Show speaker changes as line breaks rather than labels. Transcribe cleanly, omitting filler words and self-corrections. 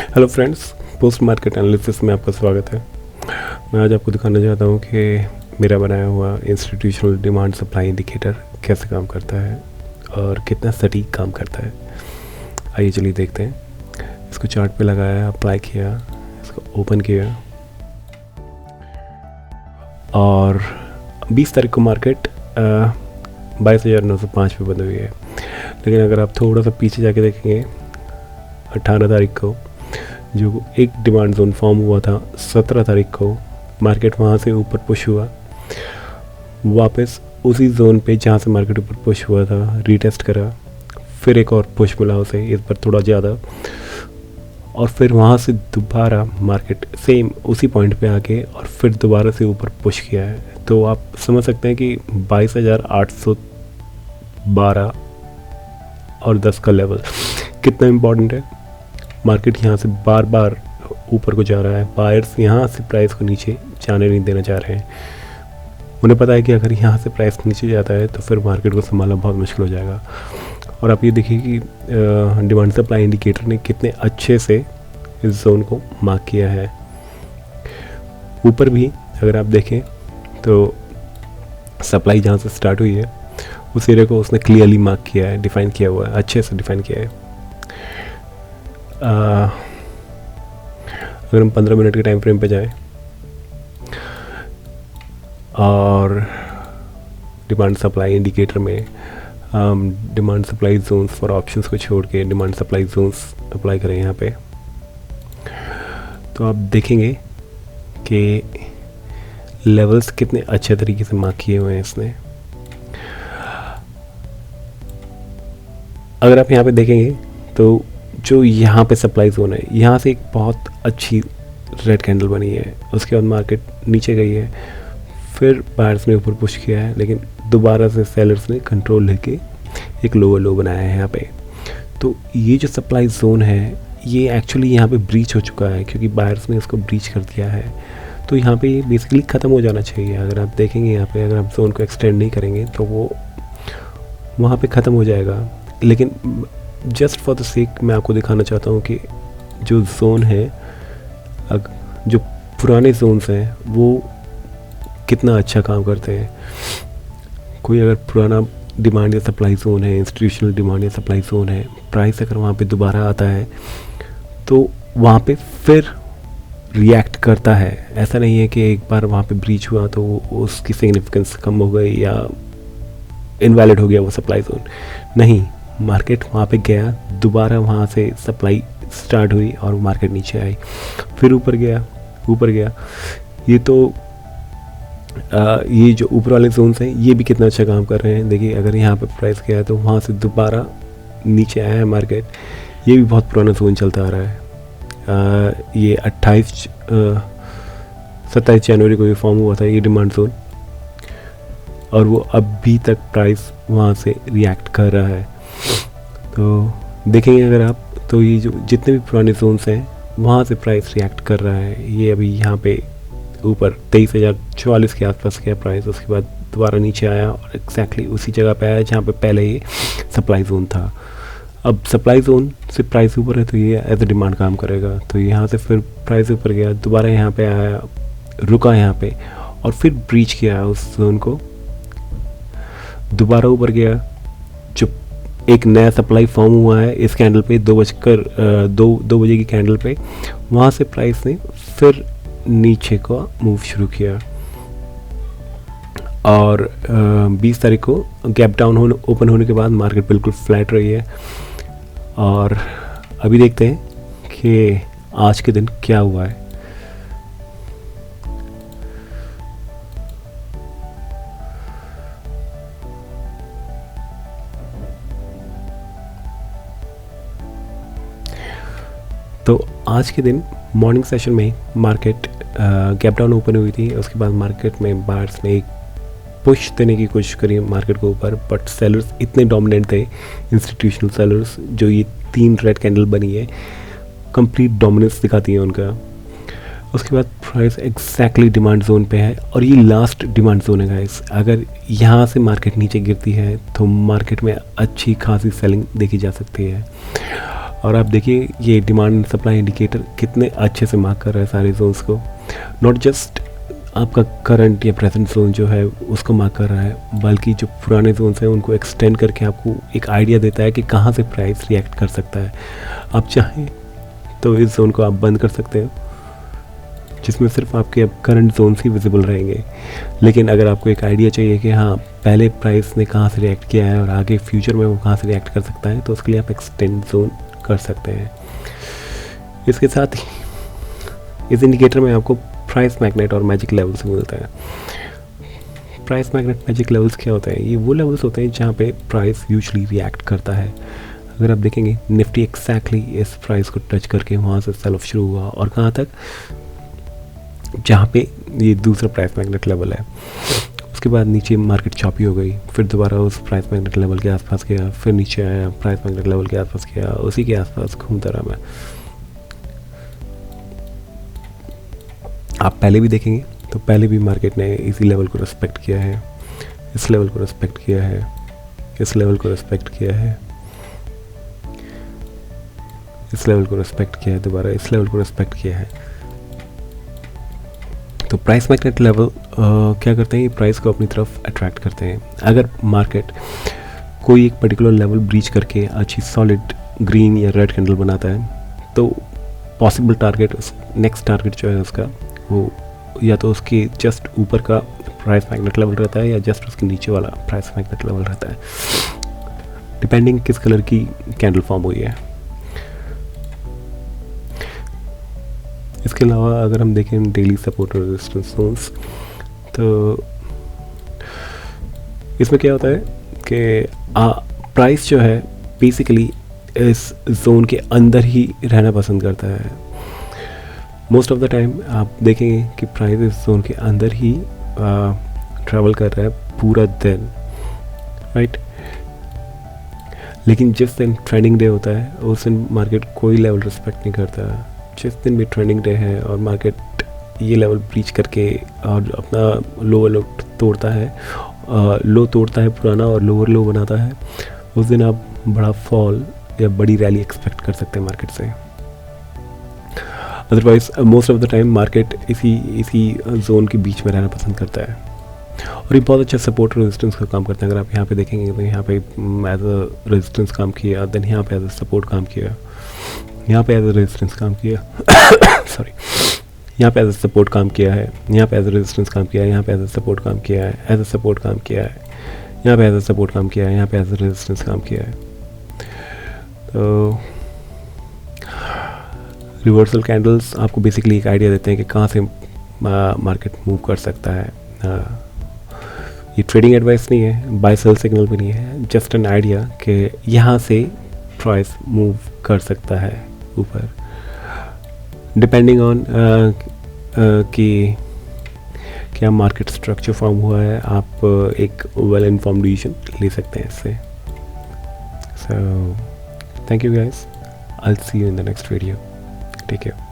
Hello friends, post market analysis में आपका स्वागत है। मैं आज आपको दिखाना चाहता हूँ कि मेरा बनाया हुआ इंस्टीट्यूशनल डिमांड सप्लाई इंडिकेटर कैसे काम करता है और कितना सटीक काम करता है। आइए चलिए देखते हैं। इसको चार्ट पे लगाया, अप्लाई किया, इसको ओपन किया और 20 तारीख को मार्केट 22,905 पे बंद हुई है। लेकिन अगर आप थोड़ा सा पीछे जाके देखेंगे 18 तारीख को जो एक डिमांड जोन फॉर्म हुआ था, 17 तारीख को मार्केट वहाँ से ऊपर पुश हुआ, वापस उसी जोन पे जहाँ से मार्केट ऊपर पुश हुआ था रीटेस्ट करा, फिर एक और पुश मिला उसे, इस पर थोड़ा ज़्यादा, और फिर वहाँ से दोबारा मार्केट सेम उसी पॉइंट पे आके और फिर दोबारा से ऊपर पुश किया है। तो आप समझ सकते हैं कि 22,812 और 10 का लेवल कितना इम्पॉर्टेंट है। मार्केट यहाँ से बार बार ऊपर को जा रहा है, बायर्स यहाँ से प्राइस को नीचे जाने नहीं देना चाह रहे हैं। उन्हें पता है कि अगर यहाँ से प्राइस नीचे जाता है तो फिर मार्केट को संभालना बहुत मुश्किल हो जाएगा। और आप ये देखिए कि डिमांड सप्लाई इंडिकेटर ने कितने अच्छे से इस जोन को मार्क किया है। ऊपर भी अगर आप देखें तो सप्लाई जहाँ से स्टार्ट हुई है उस एरिया को उसने क्लियरली मार्क किया है, डिफाइन किया हुआ है, अच्छे से डिफाइन किया है। अगर हम 15 मिनट के टाइम फ्रेम पे जाएं और डिमांड सप्लाई इंडिकेटर में demand supply Jones for options को छोड़ के डिमांड सप्लाई जोन्स अप्लाई करें यहाँ पे, तो आप देखेंगे कि लेवल्स कितने अच्छे तरीके से मार्क किए हुए हैं इसने। अगर आप यहाँ पे देखेंगे तो जो यहाँ पे सप्लाई जोन है, यहाँ से एक बहुत अच्छी रेड कैंडल बनी है, उसके बाद मार्केट नीचे गई है, फिर बायर्स ने ऊपर पुश किया है, लेकिन दोबारा से सेलर्स ने कंट्रोल लेके एक लोअर लो बनाया है यहाँ पे। तो ये जो सप्लाई जोन है ये एक्चुअली यहाँ पे ब्रीच हो चुका है क्योंकि बायर्स ने इसको ब्रीच कर दिया है। तो यहाँ पे ये बेसिकली ख़त्म हो जाना चाहिए। अगर आप देखेंगे यहाँ पे, अगर आप जोन को एक्सटेंड नहीं करेंगे तो वो वहाँ पे ख़त्म हो जाएगा। लेकिन जस्ट फॉर द सेक मैं आपको दिखाना चाहता हूँ कि जो जोन है, जो पुराने जोन्स हैं वो कितना अच्छा काम करते हैं। कोई अगर पुराना डिमांड या सप्लाई जोन है, इंस्टीट्यूशनल डिमांड या सप्लाई जोन है, प्राइस अगर वहाँ पे दोबारा आता है तो वहाँ पे फिर रिएक्ट करता है। ऐसा नहीं है कि एक बार वहाँ पे ब्रीच हुआ तो उसकी सिग्निफिकेंस कम हो गई या इनवैलिड हो गया वो सप्लाई जोन। नहीं, मार्केट वहाँ पे गया, दोबारा वहाँ से सप्लाई स्टार्ट हुई और मार्केट नीचे आई, फिर ऊपर गया। ये तो ये जो ऊपर वाले जोन्स हैं ये भी कितना अच्छा काम कर रहे हैं। देखिए अगर यहाँ पे प्राइस गया तो वहाँ से दोबारा नीचे आया है मार्केट। ये भी बहुत पुराना जोन चलता आ रहा है। ये 27 जनवरी को ये फॉर्म हुआ था ये डिमांड जोन, और वो अभी तक प्राइस वहाँ से रिएक्ट कर रहा है। तो देखेंगे अगर आप, तो ये जो जितने भी पुराने जोन्स हैं वहाँ से प्राइस रिएक्ट कर रहा है। ये अभी यहाँ पे ऊपर 23,044 के आसपास गया प्राइस, उसके बाद दोबारा नीचे आया और एग्जैक्टली उसी जगह पे आया जहाँ पे पहले ये सप्लाई जोन था। अब सप्लाई जोन से प्राइस ऊपर है तो ये एज ए डिमांड काम करेगा। तो यहाँ से फिर प्राइस ऊपर गया, दोबारा यहाँ पे आया, रुका यहाँ पे और फिर ब्रीच किया उस जोन को, दोबारा ऊपर गया। जो एक नया सप्लाई फॉर्म हुआ है इस कैंडल पे 2 बजे की कैंडल पे, वहाँ से प्राइस ने फिर नीचे को मूव शुरू किया और 20 तारीख को गैप डाउन ओपन होने के बाद मार्केट बिल्कुल फ्लैट रही है। और अभी देखते हैं कि आज के दिन क्या हुआ है। तो आज के दिन मॉर्निंग सेशन में मार्केट गैप डाउन ओपन हुई थी। उसके बाद मार्केट में बायर्स ने एक पुश देने की कोशिश करी मार्केट को ऊपर, बट सेलर्स इतने डोमिनेंट थे, इंस्टीट्यूशनल सेलर्स, जो ये 3 रेड कैंडल बनी है कंप्लीट डोमिनेंस दिखाती है उनका। उसके बाद प्राइस एग्जैक्टली डिमांड जोन पे है और ये लास्ट डिमांड जोन है गाइस। अगर यहाँ से मार्केट नीचे गिरती है तो मार्केट में अच्छी खासी सेलिंग देखी जा सकती है। और आप देखिए ये डिमांड एंड सप्लाई इंडिकेटर कितने अच्छे से मार्क कर रहा है सारे जोन्स को, नॉट जस्ट आपका करंट या प्रेजेंट जोन जो है उसको मार्क कर रहा है, बल्कि जो पुराने जोन्स हैं उनको एक्सटेंड करके आपको एक आइडिया देता है कि कहाँ से प्राइस रिएक्ट कर सकता है। आप चाहें तो इस जोन को आप बंद कर सकते हो, जिसमें सिर्फ आपके अब करंट जोन्स ही विजिबल रहेंगे। लेकिन अगर आपको एक आइडिया चाहिए कि हाँ पहले प्राइस ने कहाँ से रिएक्ट किया है और आगे फ्यूचर में वो कहाँ से रिएक्ट कर सकता है, तो उसके लिए आप एक्सटेंड जोन कर सकते हैं। इसके साथ ही इस इंडिकेटर में आपको प्राइस मैग्नेट और मैजिक लेवल्स मिलता है। प्राइस मैग्नेट मैजिक लेवल्स क्या होते हैं? ये वो लेवल्स होते हैं जहाँ पे प्राइस यूजुअली रिएक्ट करता है। अगर आप देखेंगे निफ्टी एक्जैक्टली इस प्राइस को टच करके वहाँ से सेल ऑफ शुरू हुआ और कहाँ तक, जहाँ पे ये दूसरा प्राइस मैग्नेट लेवल है। उसके बाद नीचे मार्केट चॉपी हो गई, फिर दोबारा उस प्राइस मैग्नेट लेवल के आसपास गया, फिर नीचे आया, प्राइस मैग्नेट लेवल के आसपास गया, उसी के आसपास घूमता रहा मैं। आप पहले भी देखेंगे तो पहले भी मार्केट ने इसी लेवल को रिस्पेक्ट किया है, इस लेवल को रिस्पेक्ट किया है, इस लेवल को रिस्पेक्ट किया है, इस लेवल को रिस्पेक्ट किया है, दोबारा इस लेवल को रिस्पेक्ट किया है। तो प्राइस मैग्नेट लेवल क्या करते हैं? ये प्राइस को अपनी तरफ अट्रैक्ट करते हैं। अगर मार्केट कोई एक पर्टिकुलर लेवल ब्रीच करके अच्छी सॉलिड ग्रीन या रेड कैंडल बनाता है तो पॉसिबल टारगेट, नेक्स्ट टारगेट जो है उसका, वो या तो उसके जस्ट ऊपर का प्राइस मैग्नेट लेवल रहता है या जस्ट उसके नीचे वाला प्राइस मैग्नेट लेवल रहता है, डिपेंडिंग किस कलर की कैंडल फॉर्म हुई है। इसके अलावा अगर हम देखें डेली सपोर्ट और रेजिस्टेंस जोन्स, तो इसमें क्या होता है कि प्राइस जो है बेसिकली इस जोन के अंदर ही रहना पसंद करता है। मोस्ट ऑफ द टाइम आप देखेंगे कि प्राइस इस जोन के अंदर ही ट्रैवल कर रहा है पूरा दिन, राइट। लेकिन जिस दिन ट्रेंडिंग डे होता है उस दिन मार्केट कोई लेवल रिस्पेक्ट नहीं करता। जिस दिन भी ट्रेंडिंग डे है और मार्केट ये लेवल ब्रीच करके और अपना लोअर लो तोड़ता है, लो तोड़ता है पुराना और लोअर लो बनाता है, उस दिन आप बड़ा फॉल या बड़ी रैली एक्सपेक्ट कर सकते हैं मार्केट से। Otherwise most of the time market इसी जोन के बीच में रहना पसंद करता है और ये बहुत अच्छा सपोर्ट रेजिस्टेंस का काम करता है। अगर आप यहाँ पे देखेंगे तो यहाँ पे एज अ रेजिस्टेंस काम किया, देन यहाँ पे एज अ सपोर्ट काम किया, यहाँ पे एज अ रेजिस्टेंस काम किया सॉरी, यहाँ पे एज अ सपोर्ट काम किया है, यहाँ पे एज अ रेजिस्टेंस काम किया है, यहाँ पे एज अ सपोर्ट काम किया है, एज अ सपोर्ट काम किया है, यहाँ पे एज अ सपोर्ट काम किया है, यहाँ पे एज अ रेजिस्टेंस काम किया है। तो रिवर्सल कैंडल्स आपको बेसिकली एक आइडिया देते हैं कि कहाँ से मार्केट मूव कर सकता है। ये ट्रेडिंग एडवाइस नहीं है, बाय सेल सिग्नल भी नहीं है, जस्ट एन आइडिया कि यहाँ से प्राइस मूव कर सकता है ऊपर, डिपेंडिंग ऑन कि क्या मार्केट स्ट्रक्चर फॉर्म हुआ है। आप एक वेल इन्फॉर्म्ड डिसीजन ले सकते हैं इससे। So thank you guys, I will see you in the next video, take care.